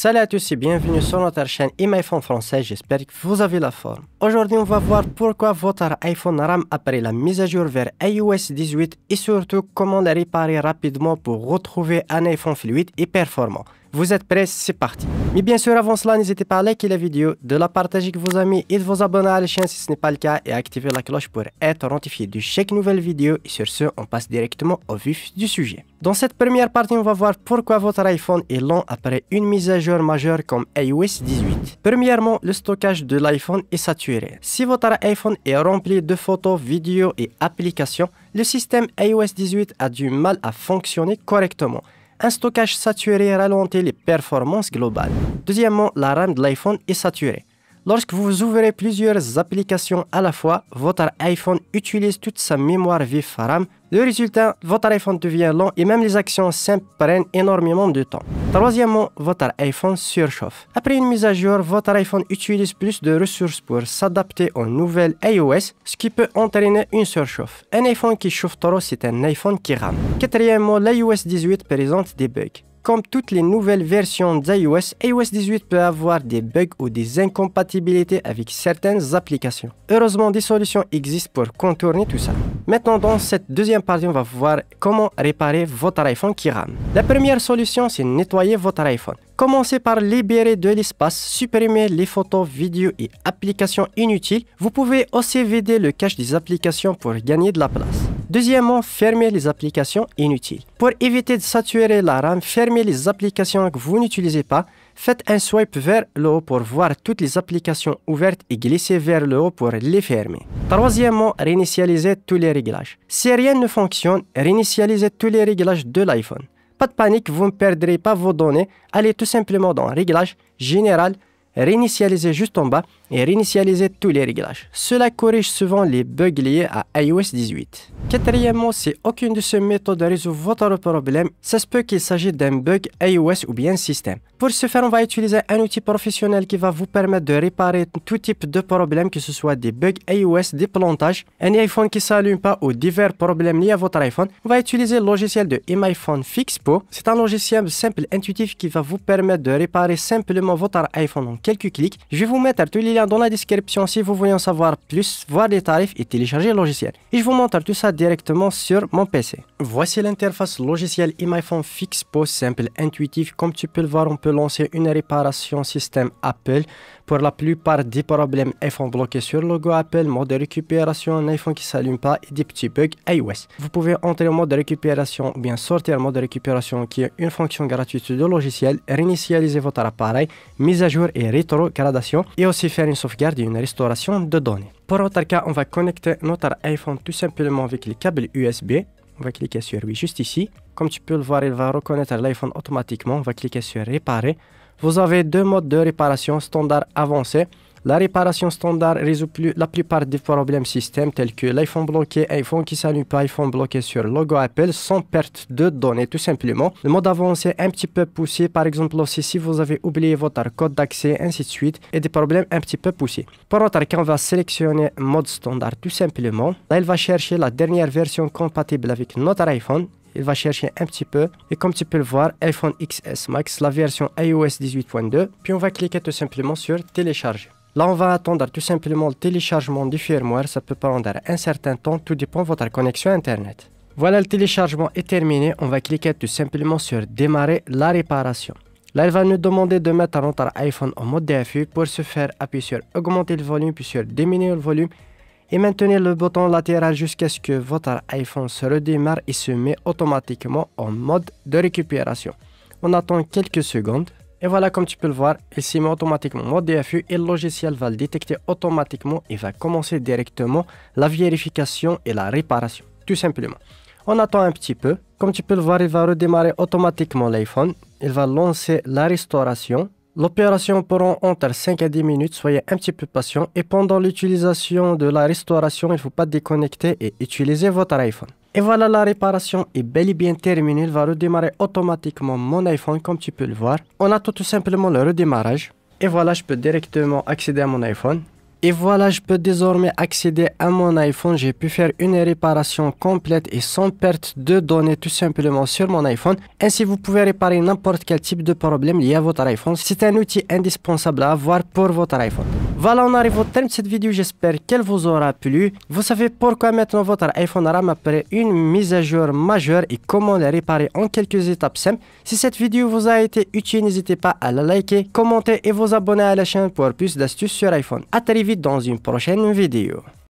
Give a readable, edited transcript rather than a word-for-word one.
Salut à tous et bienvenue sur notre chaîne iMyPhone français, j'espère que vous avez la forme. Aujourd'hui on va voir pourquoi votre iPhone rame après la mise à jour vers iOS 18 et surtout comment la réparer rapidement pour retrouver un iPhone fluide et performant. Vous êtes prêts? C'est parti. Mais bien sûr avant cela n'hésitez pas à liker la vidéo, de la partager avec vos amis et de vous abonner à la chaîne si ce n'est pas le cas et activer la cloche pour être notifié de chaque nouvelle vidéo et sur ce on passe directement au vif du sujet. Dans cette première partie on va voir pourquoi votre iPhone est lent après une mise à jour majeure comme iOS 18. Premièrement, le stockage de l'iPhone est saturé. Si votre iPhone est rempli de photos, vidéos et applications, le système iOS 18 a du mal à fonctionner correctement. Un stockage saturé ralentit les performances globales. Deuxièmement, la RAM de l'iPhone est saturée. Lorsque vous ouvrez plusieurs applications à la fois, votre iPhone utilise toute sa mémoire vive RAM. Le résultat, votre iPhone devient lent et même les actions simples prennent énormément de temps. Troisièmement, votre iPhone surchauffe. Après une mise à jour, votre iPhone utilise plus de ressources pour s'adapter aux nouvelles iOS, ce qui peut entraîner une surchauffe. Un iPhone qui chauffe trop, c'est un iPhone qui rame. Quatrièmement, l'iOS 18 présente des bugs. Comme toutes les nouvelles versions d'iOS, iOS 18 peut avoir des bugs ou des incompatibilités avec certaines applications. Heureusement, des solutions existent pour contourner tout ça. Maintenant, dans cette deuxième partie, on va voir comment réparer votre iPhone qui rame. La première solution, c'est nettoyer votre iPhone. Commencez par libérer de l'espace, supprimer les photos, vidéos et applications inutiles. Vous pouvez aussi vider le cache des applications pour gagner de la place. Deuxièmement, fermez les applications inutiles. Pour éviter de saturer la RAM, fermez les applications que vous n'utilisez pas. Faites un swipe vers le haut pour voir toutes les applications ouvertes et glissez vers le haut pour les fermer. Troisièmement, réinitialisez tous les réglages. Si rien ne fonctionne, réinitialisez tous les réglages de l'iPhone. Pas de panique, vous ne perdrez pas vos données. Allez tout simplement dans Réglages, Général, réinitialisez juste en bas et réinitialisez tous les réglages. Cela corrige souvent les bugs liés à iOS 18. Quatrièmement, si aucune de ces méthodes résout votre problème, ça se peut qu'il s'agisse d'un bug iOS ou bien système. Pour ce faire, on va utiliser un outil professionnel qui va vous permettre de réparer tout type de problème, que ce soit des bugs iOS, des plantages, un iPhone qui ne s'allume pas ou divers problèmes liés à votre iPhone. On va utiliser le logiciel de iMyPhone Fixpo. C'est un logiciel simple et intuitif qui va vous permettre de réparer simplement votre iPhone en quelques clics. Je vais vous mettre tous les liens dans la description si vous voulez en savoir plus, voir les tarifs et télécharger le logiciel. Et je vous montre tout ça directement sur mon PC. Voici l'interface logiciel iMyPhone Fixpo, simple, intuitif. Comme tu peux le voir, on peut lancer une réparation système Apple. Pour la plupart des problèmes iPhone bloqués sur le logo Apple, mode de récupération, un iPhone qui ne s'allume pas et des petits bugs iOS. Vous pouvez entrer en mode de récupération ou bien sortir en mode de récupération qui est une fonction gratuite de logiciel, réinitialiser votre appareil, mise à jour et rétrogradation et aussi faire une sauvegarde et une restauration de données. Pour notre cas, on va connecter notre iPhone tout simplement avec les câbles USB. On va cliquer sur oui juste ici. Comme tu peux le voir, il va reconnaître l'iPhone automatiquement. On va cliquer sur réparer. Vous avez deux modes de réparation, standard avancé. La réparation standard résout la plupart des problèmes système tels que l'iPhone bloqué, iPhone qui s'allume pas, iPhone bloqué sur le logo Apple sans perte de données tout simplement. Le mode avancé un petit peu poussé, par exemple aussi si vous avez oublié votre code d'accès, ainsi de suite, et des problèmes un petit peu poussés. Pour notre cas, on va sélectionner mode standard tout simplement. Là, il va chercher la dernière version compatible avec notre iPhone. Il va chercher un petit peu et comme tu peux le voir, iPhone XS Max, la version iOS 18.2. Puis on va cliquer tout simplement sur télécharger. Là, on va attendre tout simplement le téléchargement du firmware. Ça peut prendre un certain temps, tout dépend de votre connexion Internet. Voilà, le téléchargement est terminé. On va cliquer tout simplement sur démarrer la réparation. Là, il va nous demander de mettre notre iPhone en mode DFU. Pour ce faire, appuyez sur augmenter le volume puis sur diminuer le volume. Et maintenez le bouton latéral jusqu'à ce que votre iPhone se redémarre et se met automatiquement en mode de récupération. On attend quelques secondes. Et voilà, comme tu peux le voir, il s'y met automatiquement en mode DFU et le logiciel va le détecter automatiquement et va commencer directement la vérification et la réparation, tout simplement. On attend un petit peu. Comme tu peux le voir, il va redémarrer automatiquement l'iPhone. Il va lancer la restauration. L'opération prend entre 5 à 10 minutes, soyez un petit peu patient et pendant l'utilisation de la restauration, il ne faut pas déconnecter et utiliser votre iPhone. Et voilà, la réparation est bel et bien terminée, il va redémarrer automatiquement mon iPhone comme tu peux le voir. On attend tout simplement le redémarrage et voilà, je peux directement accéder à mon iPhone. Et voilà, je peux désormais accéder à mon iPhone. J'ai pu faire une réparation complète et sans perte de données tout simplement sur mon iPhone. Ainsi, vous pouvez réparer n'importe quel type de problème lié à votre iPhone. C'est un outil indispensable à avoir pour votre iPhone. Voilà, on arrive au terme de cette vidéo. J'espère qu'elle vous aura plu. Vous savez pourquoi maintenant votre iPhone RAM après une mise à jour majeure et comment la réparer en quelques étapes simples. Si cette vidéo vous a été utile, n'hésitez pas à la liker, commenter et vous abonner à la chaîne pour plus d'astuces sur iPhone. À très vite dans une prochaine vidéo.